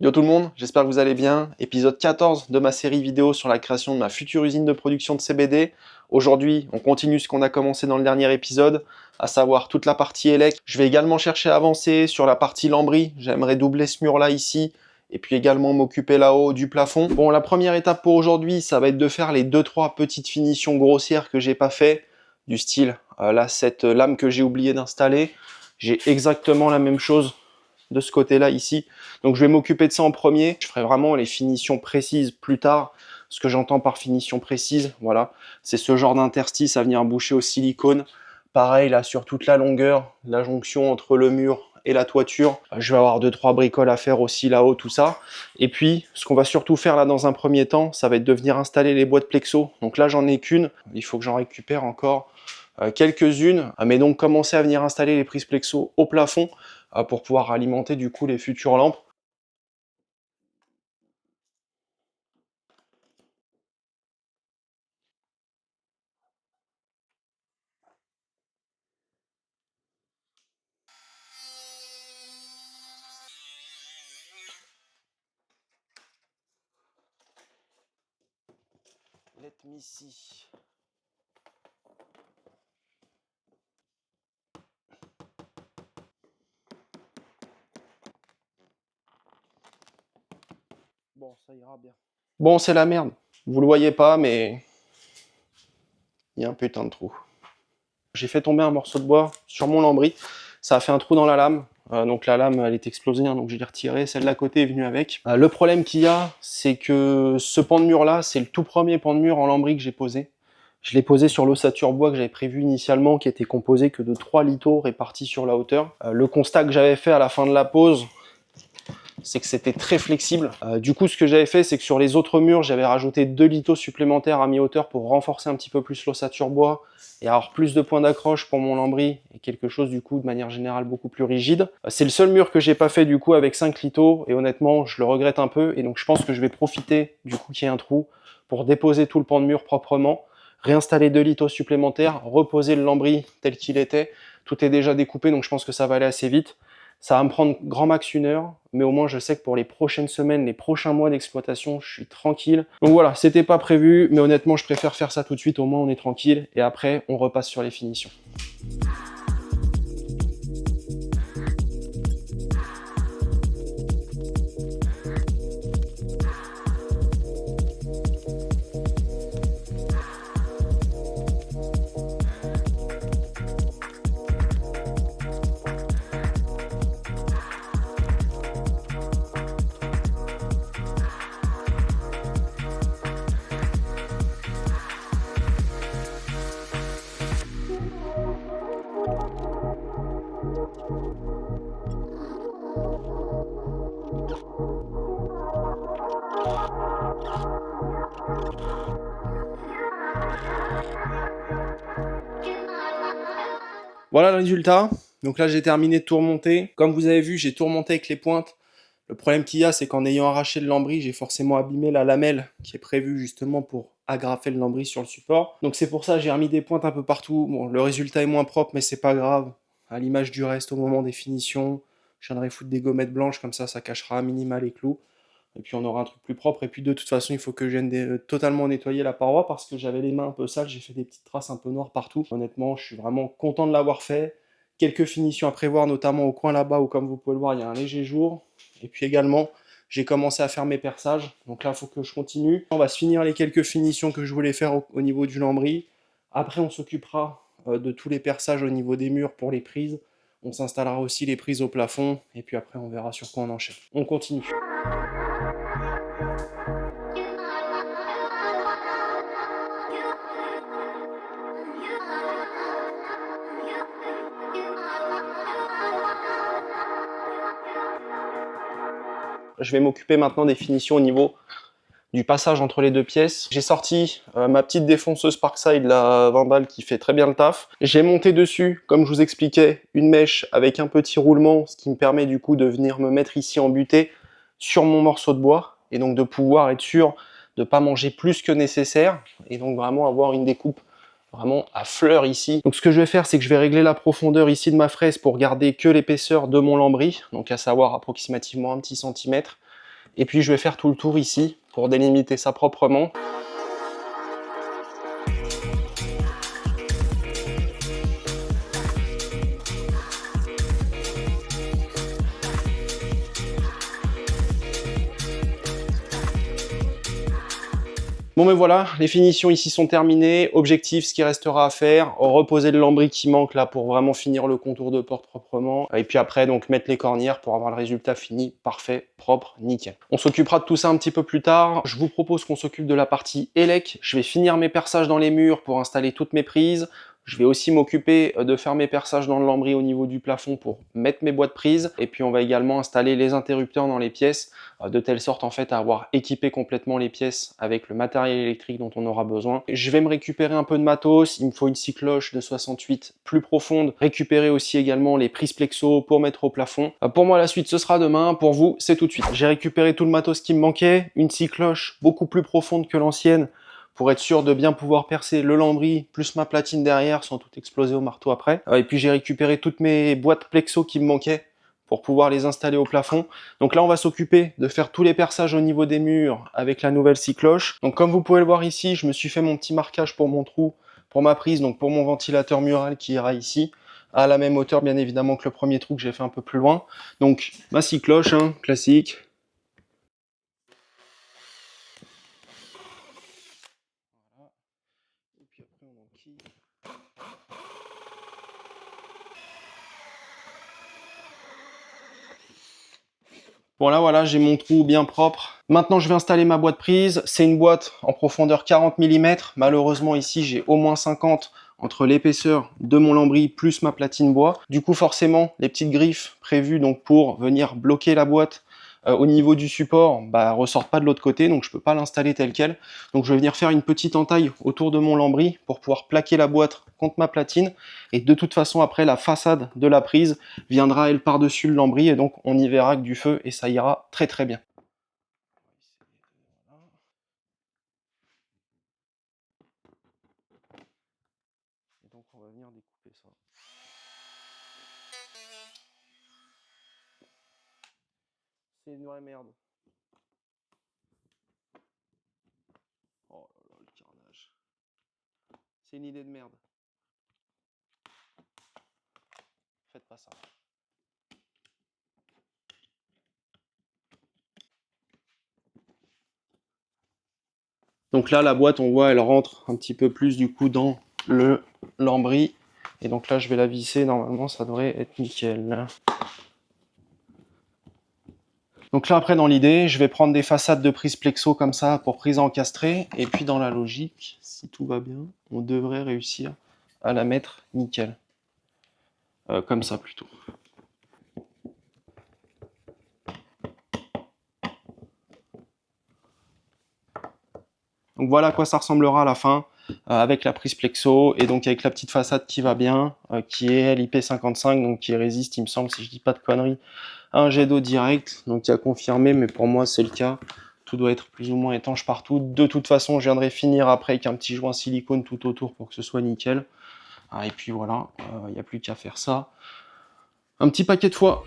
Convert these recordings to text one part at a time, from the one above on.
Yo tout le monde, j'espère que vous allez bien. Épisode 14 de ma série vidéo sur la création de ma future usine de production de CBD. Aujourd'hui, on continue ce qu'on a commencé dans le dernier épisode, à savoir toute la partie élec. Je vais également chercher à avancer sur la partie lambris. J'aimerais doubler ce mur-là ici, et puis également m'occuper là-haut du plafond. Bon, la première étape pour aujourd'hui, ça va être de faire les 2-3 petites finitions grossières que j'ai pas fait, du style, là, cette lame que j'ai oublié d'installer. J'ai exactement la même chose de ce côté-là ici. Donc je vais m'occuper de ça en premier. Je ferai vraiment les finitions précises plus tard. Ce que j'entends par finition précise, voilà, c'est ce genre d'interstice à venir boucher au silicone. Pareil là sur toute la longueur, la jonction entre le mur et la toiture. Je vais avoir 2-3 bricoles à faire aussi là-haut, tout ça. Et puis, ce qu'on va surtout faire là dans un premier temps, ça va être de venir installer les boîtes plexo. Donc là, j'en ai qu'une. Il faut que j'en récupère encore quelques-unes. Mais donc, commencer à venir installer les prises plexo au plafond pour pouvoir alimenter du coup les futures lampes. Let me see. Bon, ça ira bien. Bon, c'est la merde. Vous le voyez pas, mais il y a un putain de trou. J'ai fait tomber un morceau de bois sur mon lambris. Ça a fait un trou dans la lame. Donc la lame, elle est explosée, hein, donc je l'ai retirée. Celle d'à côté est venue avec. Le problème qu'il y a, c'est que ce pan de mur-là, c'est le tout premier pan de mur en lambris que j'ai posé. Je l'ai posé sur l'ossature bois que j'avais prévu initialement, qui était composé que de 3 litho répartis sur la hauteur. Le constat que j'avais fait à la fin de la pose, c'est que c'était très flexible. Du coup, ce que j'avais fait, c'est que sur les autres murs, j'avais rajouté 2 lithos supplémentaires à mi-hauteur pour renforcer un petit peu plus l'ossature bois et avoir plus de points d'accroche pour mon lambris et quelque chose du coup de manière générale beaucoup plus rigide. C'est le seul mur que j'ai pas fait du coup avec 5 lithos et honnêtement, je le regrette un peu et donc je pense que je vais profiter du coup qu'il y ait un trou pour déposer tout le pan de mur proprement, réinstaller 2 lithos supplémentaires, reposer le lambris tel qu'il était. Tout est déjà découpé donc je pense que ça va aller assez vite. Ça va me prendre grand max 1 heure, mais au moins je sais que pour les prochaines semaines, les prochains mois d'exploitation, je suis tranquille. Donc voilà, c'était pas prévu, mais honnêtement, je préfère faire ça tout de suite, au moins on est tranquille, et après, on repasse sur les finitions. Voilà le résultat. Donc là, j'ai terminé de tout remonter. Comme vous avez vu, j'ai tout remonté avec les pointes. Le problème qu'il y a, c'est qu'en ayant arraché le lambris, j'ai forcément abîmé la lamelle qui est prévue justement pour agrafer le lambris sur le support. Donc c'est pour ça que j'ai remis des pointes un peu partout. Bon, le résultat est moins propre, mais c'est pas grave. À l'image du reste, au moment des finitions, je viendrai foutre des gommettes blanches, comme ça cachera à minima les clous. Et puis on aura un truc plus propre. Et puis de toute façon, il faut que je vienne totalement nettoyer la paroi parce que j'avais les mains un peu sales, j'ai fait des petites traces un peu noires partout. Honnêtement, je suis vraiment content de l'avoir fait. Quelques finitions à prévoir, notamment au coin là-bas où, comme vous pouvez le voir, il y a un léger jour. Et puis également, j'ai commencé à faire mes perçages. Donc là, il faut que je continue. On va se finir les quelques finitions que je voulais faire au niveau du lambris. Après, on s'occupera de tous les perçages au niveau des murs pour les prises. On s'installera aussi les prises au plafond. Et puis après, on verra sur quoi on enchaîne. On continue. Je vais m'occuper maintenant des finitions au niveau du passage entre les deux pièces. J'ai sorti ma petite défonceuse Parkside, la 20 balles, qui fait très bien le taf. J'ai monté dessus, comme je vous expliquais, une mèche avec un petit roulement, ce qui me permet du coup de venir me mettre ici en butée sur mon morceau de bois, et donc de pouvoir être sûr de ne pas manger plus que nécessaire, et donc vraiment avoir une découpe vraiment à fleur ici. Donc ce que je vais faire, c'est que je vais régler la profondeur ici de ma fraise pour garder que l'épaisseur de mon lambris, donc à savoir approximativement un petit centimètre. Et puis je vais faire tout le tour ici pour délimiter ça proprement. Bon mais voilà, les finitions ici sont terminées. Objectif, ce qui restera à faire, reposer le lambris qui manque là pour vraiment finir le contour de porte proprement. Et puis après, donc mettre les cornières pour avoir le résultat fini, parfait, propre, nickel. On s'occupera de tout ça un petit peu plus tard. Je vous propose qu'on s'occupe de la partie élec. Je vais finir mes perçages dans les murs pour installer toutes mes prises. Je vais aussi m'occuper de faire mes perçages dans le lambris au niveau du plafond pour mettre mes boîtes prises. Et puis on va également installer les interrupteurs dans les pièces, de telle sorte en fait à avoir équipé complètement les pièces avec le matériel électrique dont on aura besoin. Je vais me récupérer un peu de matos. Il me faut une scie cloche de 68 plus profonde. Récupérer aussi également les prises plexo pour mettre au plafond. Pour moi la suite ce sera demain. Pour vous c'est tout de suite. J'ai récupéré tout le matos qui me manquait. Une scie cloche beaucoup plus profonde que l'ancienne, pour être sûr de bien pouvoir percer le lambris plus ma platine derrière sans tout exploser au marteau après. Et puis j'ai récupéré toutes mes boîtes plexo qui me manquaient pour pouvoir les installer au plafond. Donc là on va s'occuper de faire tous les perçages au niveau des murs avec la nouvelle scie cloche. Donc comme vous pouvez le voir ici, je me suis fait mon petit marquage pour mon trou, pour ma prise, donc pour mon ventilateur mural qui ira ici, à la même hauteur bien évidemment que le premier trou que j'ai fait un peu plus loin. Donc ma scie cloche, hein, classique. Bon là voilà, j'ai mon trou bien propre. Maintenant je vais installer ma boîte prise. C'est une boîte en profondeur 40 mm. Malheureusement ici j'ai au moins 50 entre l'épaisseur de mon lambris plus ma platine bois. Du coup forcément les petites griffes prévues donc pour venir bloquer la boîte au niveau du support ressortent pas de l'autre côté, donc je peux pas l'installer tel quel. Donc je vais venir faire une petite entaille autour de mon lambris pour pouvoir plaquer la boîte contre ma platine, et de toute façon après la façade de la prise viendra elle par-dessus le lambris, et donc on y verra que du feu et ça ira très très bien. Et donc on va venir découper ça. C'est une vraie merde. Oh là là, le carnage. C'est une idée de merde. Faites pas ça. Donc là, la boîte, on voit, elle rentre un petit peu plus du coup dans le lambris. Et donc là, je vais la visser. Normalement, ça devrait être nickel. Donc là, après, dans l'idée, je vais prendre des façades de prise plexo comme ça pour prise encastrée. Et puis dans la logique, si tout va bien, on devrait réussir à la mettre nickel. Comme ça plutôt. Donc voilà à quoi ça ressemblera à la fin, avec la prise plexo et donc avec la petite façade qui va bien, qui est l'IP55, donc qui résiste, il me semble, si je dis pas de conneries, à un jet d'eau direct, donc qui a confirmé, mais pour moi c'est le cas. Tout doit être plus ou moins étanche partout. De toute façon, je viendrai finir après avec un petit joint silicone tout autour pour que ce soit nickel. Et puis voilà, il n'y a plus qu'à faire ça un petit paquet de fois.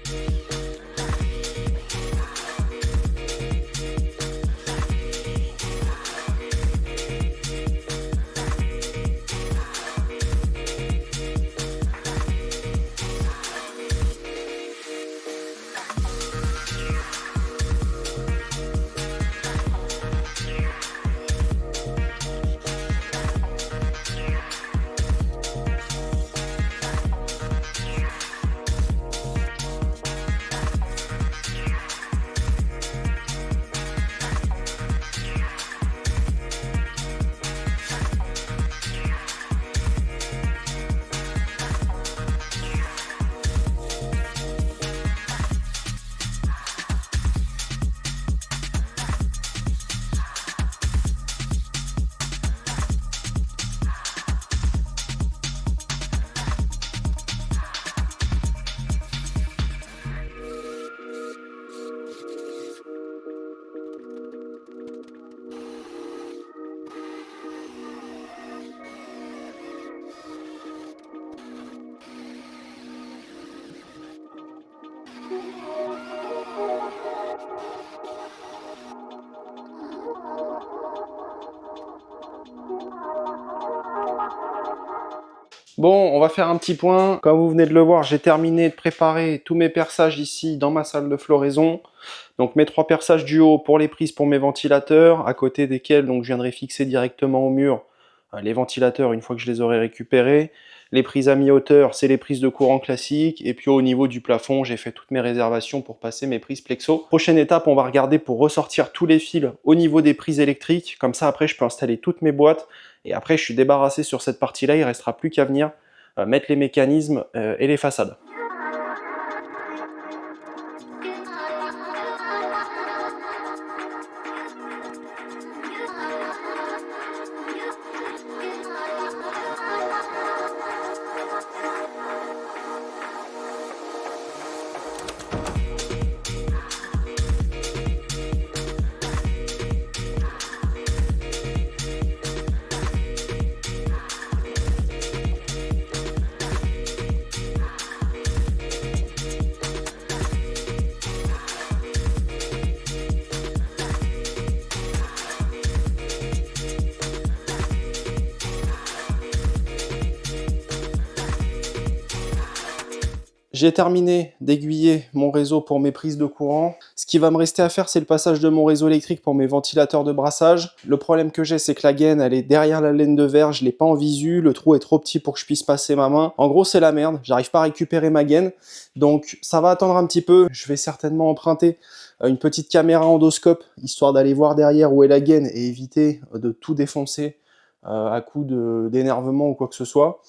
Bon, on va faire un petit point. Comme vous venez de le voir, j'ai terminé de préparer tous mes perçages ici dans ma salle de floraison. Donc mes 3 perçages du haut pour les prises pour mes ventilateurs, à côté desquels donc, je viendrai fixer directement au mur les ventilateurs une fois que je les aurai récupérés. Les prises à mi-hauteur, c'est les prises de courant classiques. Et puis au niveau du plafond, j'ai fait toutes mes réservations pour passer mes prises plexo. Prochaine étape, on va regarder pour ressortir tous les fils au niveau des prises électriques. Comme ça, après, je peux installer toutes mes boîtes. Et après, je suis débarrassé sur cette partie-là. Il ne restera plus qu'à venir mettre les mécanismes et les façades. J'ai terminé d'aiguiller mon réseau pour mes prises de courant. Ce qui va me rester à faire, c'est le passage de mon réseau électrique pour mes ventilateurs de brassage. Le problème que j'ai, c'est que la gaine, elle est derrière la laine de verre, je l'ai pas en visu, le trou est trop petit pour que je puisse passer ma main. En gros, c'est la merde, j'arrive pas à récupérer ma gaine, donc ça va attendre un petit peu. Je vais certainement emprunter une petite caméra endoscope, histoire d'aller voir derrière où est la gaine et éviter de tout défoncer à coup d'énervement ou quoi que ce soit.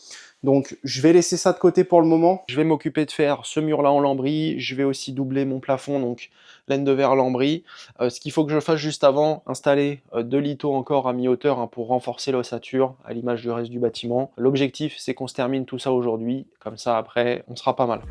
Donc je vais laisser ça de côté pour le moment. Je vais m'occuper de faire ce mur-là en lambris. Je vais aussi doubler mon plafond, donc laine de verre lambris. Ce qu'il faut que je fasse juste avant, installer 2 lithos encore à mi-hauteur hein, pour renforcer l'ossature à l'image du reste du bâtiment. L'objectif, c'est qu'on se termine tout ça aujourd'hui. Comme ça, après, on sera pas mal.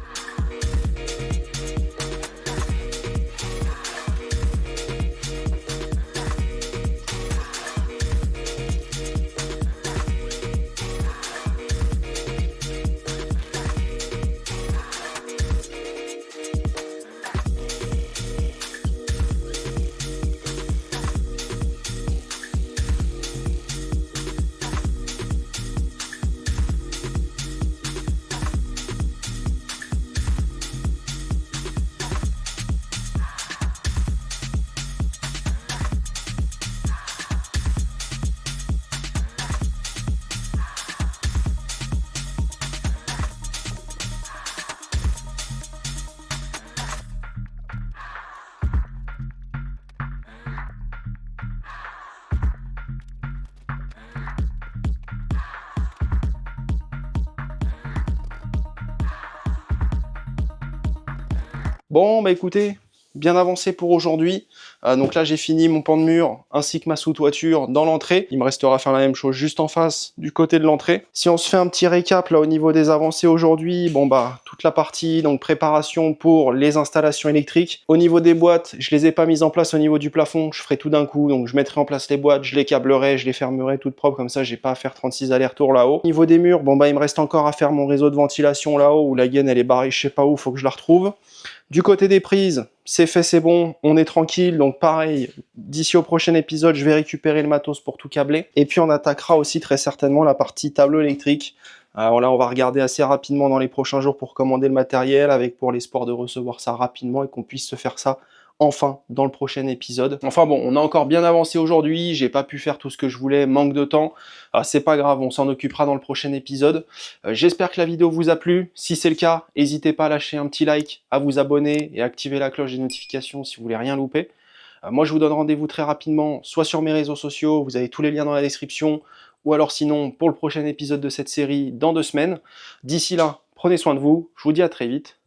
Bon, bah écoutez, bien avancé pour aujourd'hui. Donc là, j'ai fini mon pan de mur ainsi que ma sous-toiture dans l'entrée. Il me restera à faire la même chose juste en face du côté de l'entrée. Si on se fait un petit récap là au niveau des avancées aujourd'hui, bon bah toute la partie donc préparation pour les installations électriques. Au niveau des boîtes, je les ai pas mises en place au niveau du plafond, je ferai tout d'un coup. Donc je mettrai en place les boîtes, je les câblerai, je les fermerai toutes propres comme ça, j'ai pas à faire 36 allers-retours là-haut. Au niveau des murs, bon bah il me reste encore à faire mon réseau de ventilation là-haut où la gaine elle est barrée, je sais pas où, faut que je la retrouve. Du côté des prises, c'est fait, c'est bon, on est tranquille, donc pareil, d'ici au prochain épisode, je vais récupérer le matos pour tout câbler. Et puis on attaquera aussi très certainement la partie tableau électrique. Là, on va regarder assez rapidement dans les prochains jours pour commander le matériel, avec pour l'espoir de recevoir ça rapidement et qu'on puisse se faire ça enfin dans le prochain épisode. Enfin bon, on a encore bien avancé aujourd'hui, j'ai pas pu faire tout ce que je voulais, manque de temps. C'est pas grave, on s'en occupera dans le prochain épisode. J'espère que la vidéo vous a plu. Si c'est le cas, n'hésitez pas à lâcher un petit like, à vous abonner et à activer la cloche des notifications si vous voulez rien louper. Moi je vous donne rendez-vous très rapidement, soit sur mes réseaux sociaux, vous avez tous les liens dans la description, ou alors sinon pour le prochain épisode de cette série dans 2 semaines. D'ici là, prenez soin de vous, je vous dis à très vite.